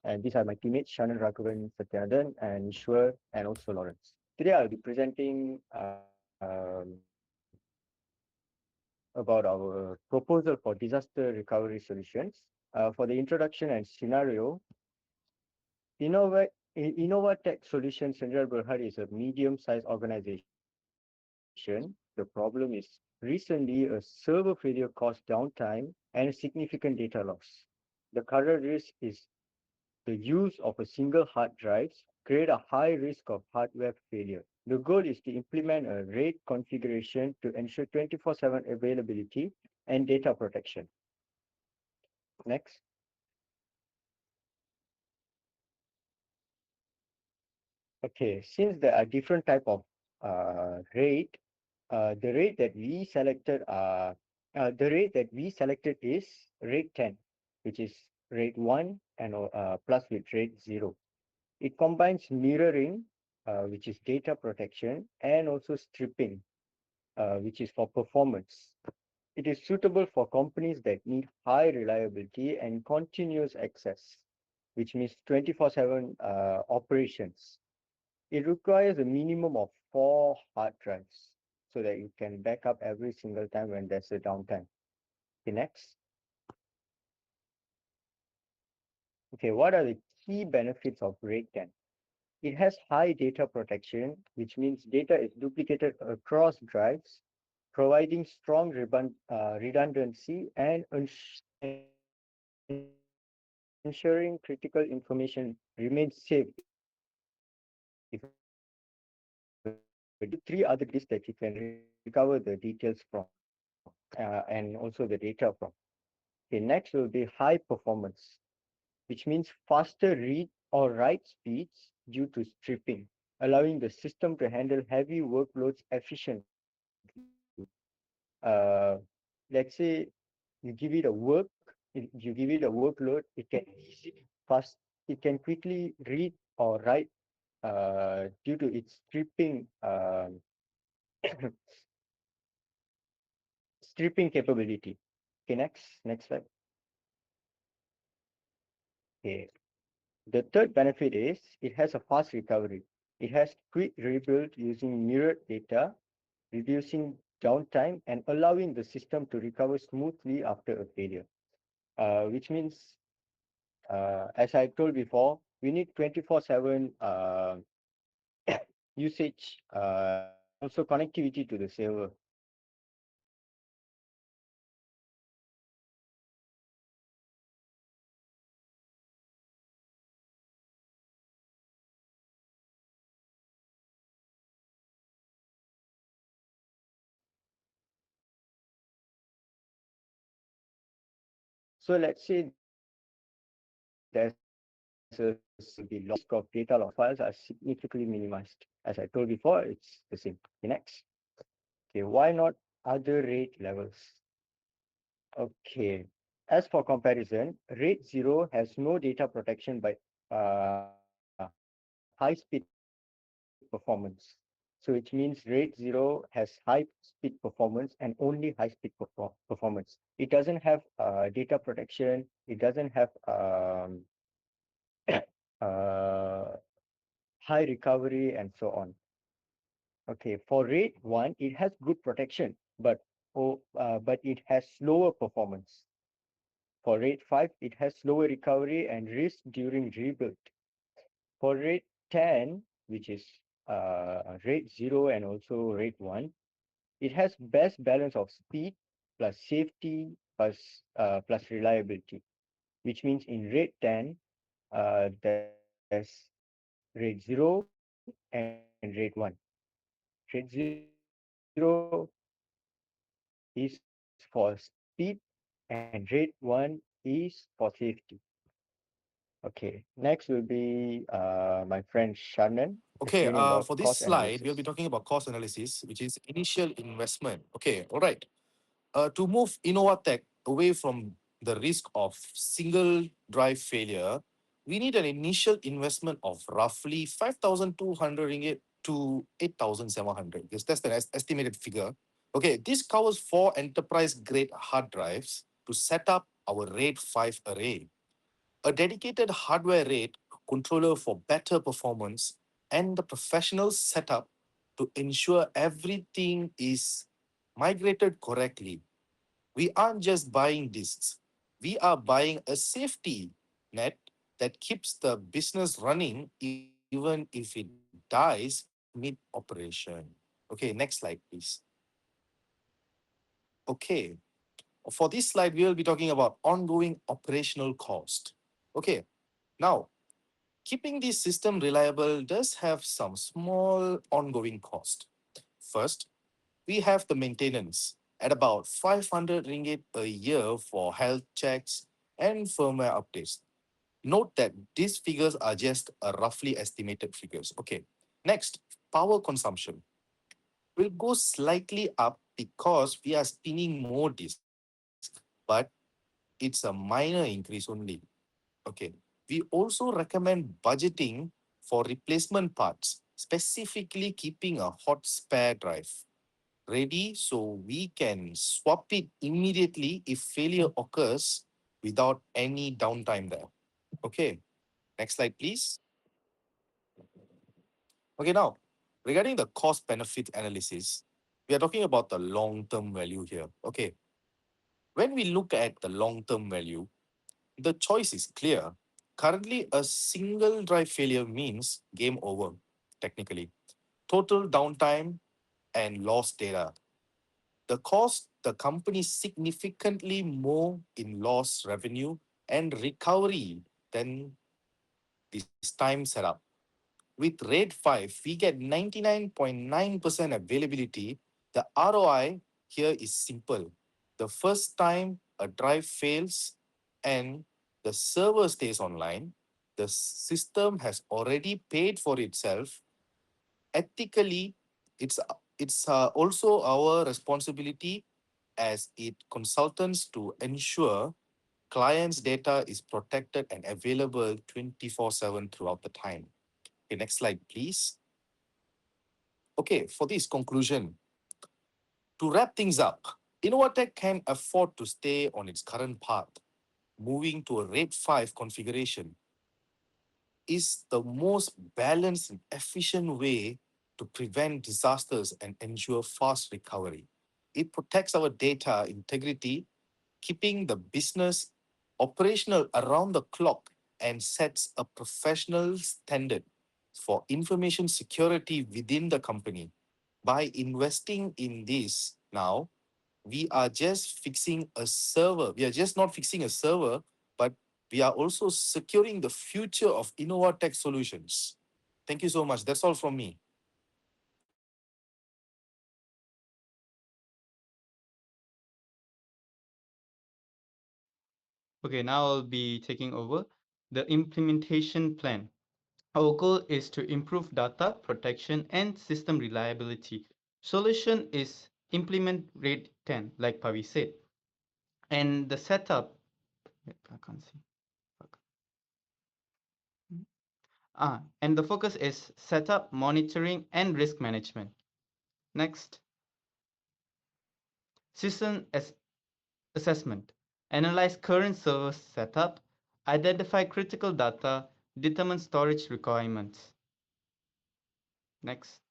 And these are my teammates, Shannon, Raghavan, Satyanardan, and Ishwar, and also Lawrence. Today I'll be presenting about our proposal for disaster recovery solutions. For the introduction and scenario, Innova, Innovatech Solutions Central Berhad is a medium-sized organization. The problem is recently a server failure caused downtime and significant data loss. The current risk is the use of a single hard drive create a high risk of hardware failure. The goal is to implement a RAID configuration to ensure 24/7 availability and data protection. Next. Okay, since there are different type of RAID, the RAID that we selected is RAID 10, which is RAID 1 and plus with RAID 0. It combines mirroring, which is data protection, and also stripping, which is for performance. It is suitable for companies that need high reliability and continuous access, which means 24/7 operations. It requires a minimum of 4 hard drives so that you can back up every single time when there's a downtime. Okay, next. Okay, what are the key benefits of RAID 10? It has high data protection, which means data is duplicated across drives, providing strong redundancy and ensuring critical information remains safe if a disk fails. It also comes with 3 other disks that you can recover the details from and also the data from. Okay, next will be high performance, which means faster read or write speeds due to stripping, allowing the system to handle heavy workloads efficiently. Let's say you give it a you give it a workload, it can easily fast, it can quickly read or write due to its stripping stripping capability. Okay, next slide. Okay. The third benefit is it has a fast recovery. It has quick rebuild using mirrored data, reducing downtime and allowing the system to recover smoothly after a failure. Which means, as I told before, we need 24/7 usage and also connectivity to the server. So let's say there's a server failure, the risk of data loss files are significantly minimized. As I told before, it's the same. Okay, next. Okay, why not other rate levels? Okay. As for comparison, RAID 0 has no data protection by high speed performance. So it means RAID 0 has high speed performance and only high speed performance. It doesn't have data protection. It doesn't have uh, high recovery and so on. Okay, for RAID 1, it has good protection, but it has slower performance. For RAID 5, it has slower recovery and risk during rebuild. For RAID 10, which is RAID 0 and also RAID 1, it has best balance of speed plus safety plus reliability, which means in RAID 10, there's RAID 0 and RAID 1. RAID 0 is for speed and RAID 1 is for safety. Okay, next will be my friend Shannon Okay, explaining about for this cost slide, we'll be analysis. talking about cost analysis, which is initial investment. Okay, all right. To move Innovatech away from the risk of single drive failure, we need an initial investment of roughly 5,200 ringgit to 8,700. Because that's the estimated figure. Okay, this covers 4 enterprise grade hard drives to set up our RAID 5 array. a dedicated hardware rate controller for better performance, and the professional setup to ensure everything is migrated correctly. We aren't just buying disks, we are buying a safety net that keeps the business running even if it dies mid operation. Okay, next slide, please. Okay, for this slide, we'll be talking about ongoing operational cost. Okay, now keeping this system reliable does have some small ongoing cost. First, we have the maintenance at about 500 ringgit a year for health checks and firmware updates. Note that these figures are just a roughly estimated figures. Okay. Next, power consumption will go slightly up because we are spinning more disks, but it's a minor increase only. Okay. We also recommend budgeting for replacement parts, specifically keeping a hot spare drive ready so we can swap it immediately if failure occurs without any downtime there. Okay, next slide, please. Okay, now regarding the cost benefit analysis, we are talking about the long term value here. Okay, when we look at the long term value, the choice is clear. Currently, a single drive failure means game over, technically. Total downtime and lost data. The cost the company significantly more in lost revenue and recovery than this time setup. With RAID 5, we get 99.9% availability. The ROI here is simple. The first time a drive fails and the server stays online, the system has already paid for itself. Ethically, it's also our responsibility as it consultants to ensure clients' data is protected and available 24/7 throughout the time. Okay, next slide, please. Okay, for this conclusion, to wrap things up, Innovatech can afford to stay on its current path. Moving to a RAID 5 configuration is the most balanced and efficient way to prevent disasters and ensure fast recovery. It protects our data integrity, keeping the business operational around the clock and sets a professional standard for information security within the company. By investing in this now, we are just fixing a server. We are just not fixing a server, but we are also securing the future of Innovatech solutions. Thank you so much. That's all from me. Okay, now I'll be taking over the implementation plan. Our goal is to improve data protection and system reliability. Solution is implement RAID 10, like Pavi said. And the setup, wait, I can't see. Fuck. And the focus is setup, monitoring, and risk management. Next, system assessment. Analyze current server setup, identify critical data, determine storage requirements. Next,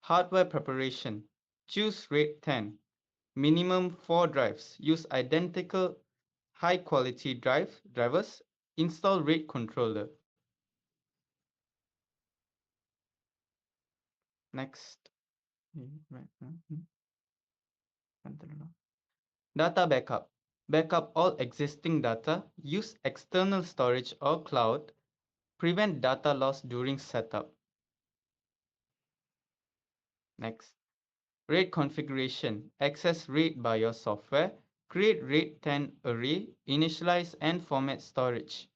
hardware preparation. Choose RAID 10. Minimum 4 drives. Use identical high quality drivers. Install RAID controller. Next. Data backup. Backup all existing data. Use external storage or cloud. Prevent data loss during setup. Next. RAID configuration. Access RAID by your software. Create RAID 10 array. Initialize and format storage.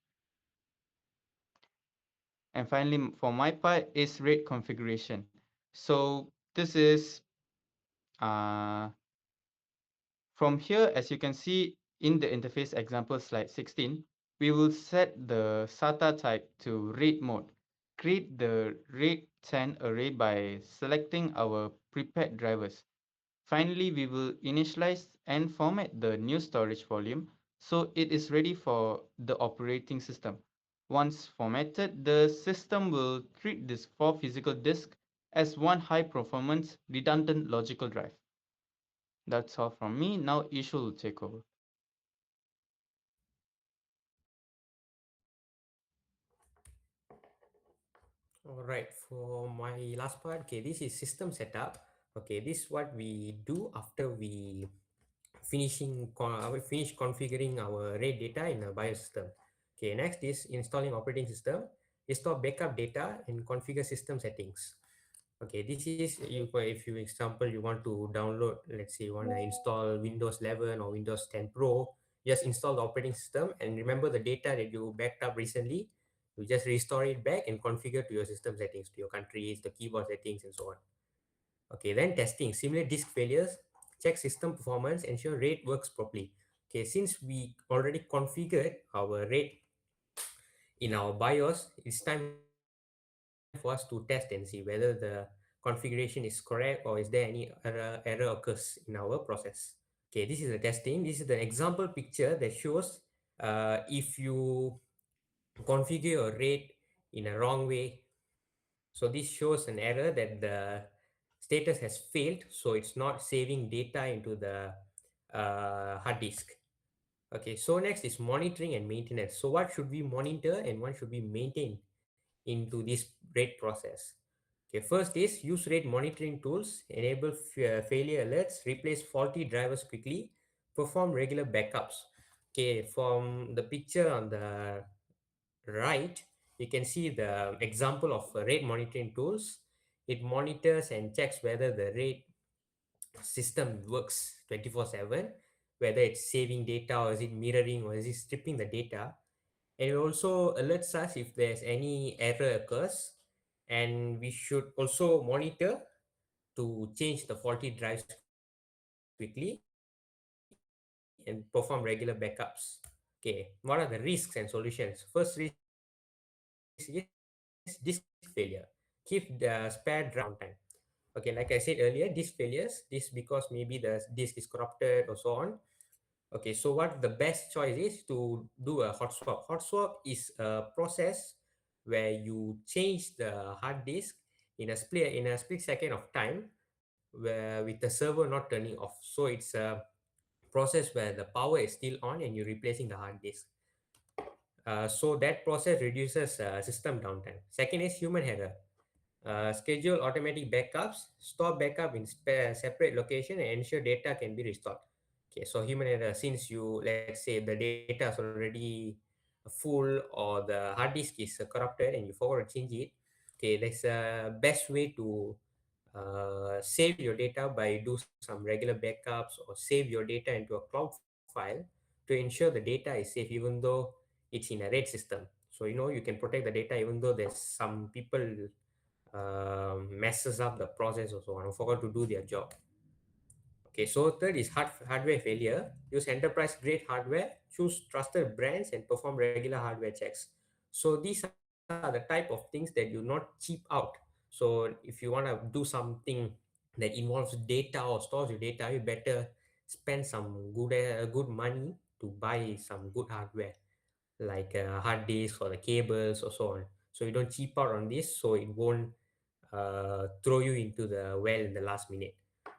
And finally, for my part, is RAID configuration. So this is uh, from here, as you can see in the interface example slide 16, we will set the SATA type to RAID mode. Create the RAID 10 array by selecting our prepared drivers. Finally, we will initialize and format the new storage volume. so it is ready for the operating system. Once formatted, the system will treat this 4 physical disks as one high performance redundant logical drive. That's all from me. Now Ishu will take over. All right, for my last part, okay, this is system setup. Okay, this is what we do after we finish configuring our RAID data in a BIOS system. Okay, next is installing operating system, install backup data and configure system settings. Okay, this is you if you example you want to download, let's say you want to install Windows 11 or Windows 10 Pro, just install the operating system and remember the data that you backed up recently. You just restore it back and configure to your system settings, to your countries, the keyboard settings, and so on. Okay, then testing, simulate disk failures, check system performance, ensure RAID works properly. Okay, since we already configured our RAID in our BIOS, it's time for us to test and see whether the configuration is correct or is there any error occurs in our process. Okay, this is the testing. This is the example picture that shows if you configure your RAID in a wrong way. So this shows an error that the status has failed, so it's not saving data into the hard disk. Okay, so next is monitoring and maintenance. So what should we monitor and what should we maintain into this RAID process? Okay, first is use RAID monitoring tools, enable failure alerts, replace faulty drivers quickly, perform regular backups. Okay, from the picture on the right, you can see the example of RAID monitoring tools. It monitors and checks whether the RAID system works 24/7, whether it's saving data or is it mirroring or is it stripping the data. And it also alerts us if there's any error occurs. And we should also monitor to change the faulty drives quickly and perform regular backups. Okay, what are the risks and solutions? First risk is disk failure. Keep the spare drive for downtime. Okay, like I said earlier, disk failures, this because maybe the disk is corrupted or so on. Okay, so what the best choice is to do a hot swap. Hot swap is a process where you change the hard disk in a split second of time, where with the server not turning off. So it's a process where the power is still on and you're replacing the hard disk. So that process reduces system downtime. Second is human error. Schedule automatic backups, store backup in separate location and ensure data can be restored. Okay, so human error, since you, let's say the data is already full or the hard disk is corrupted and you forgot to change it. Okay, there's a best way to save your data by do some regular backups or save your data into a cloud file to ensure the data is safe even though it's in a RAID system. So you can protect the data even though there's some people messes up the process or so on or forgot to do their job. Okay, so third is hardware failure. Use enterprise grade hardware, choose trusted brands, and perform regular hardware checks. So these are the type of things that do not cheap out. So if you want to do something that involves data or stores your data, you better spend some good money to buy some good hardware like hard disk or the cables or so on. So you don't cheap out on this, so it won't throw you into the well in the last minute.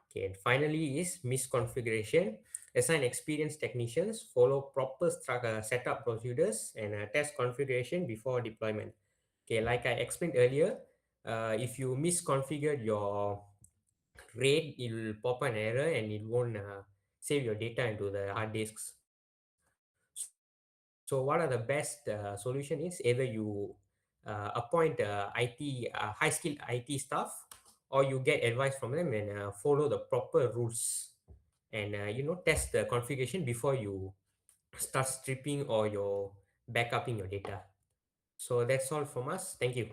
Okay, and finally is misconfiguration. Assign experienced technicians, follow proper setup procedures, and test configuration before deployment. Okay, like I explained earlier, if you misconfigured your RAID, it will pop an error and it won't save your data into the hard disks. So what are the best solution is either you appoint high skilled IT staff, or you get advice from them and follow the proper rules and test the configuration before you start stripping or your backupping your data. So that's all from us. Thank you.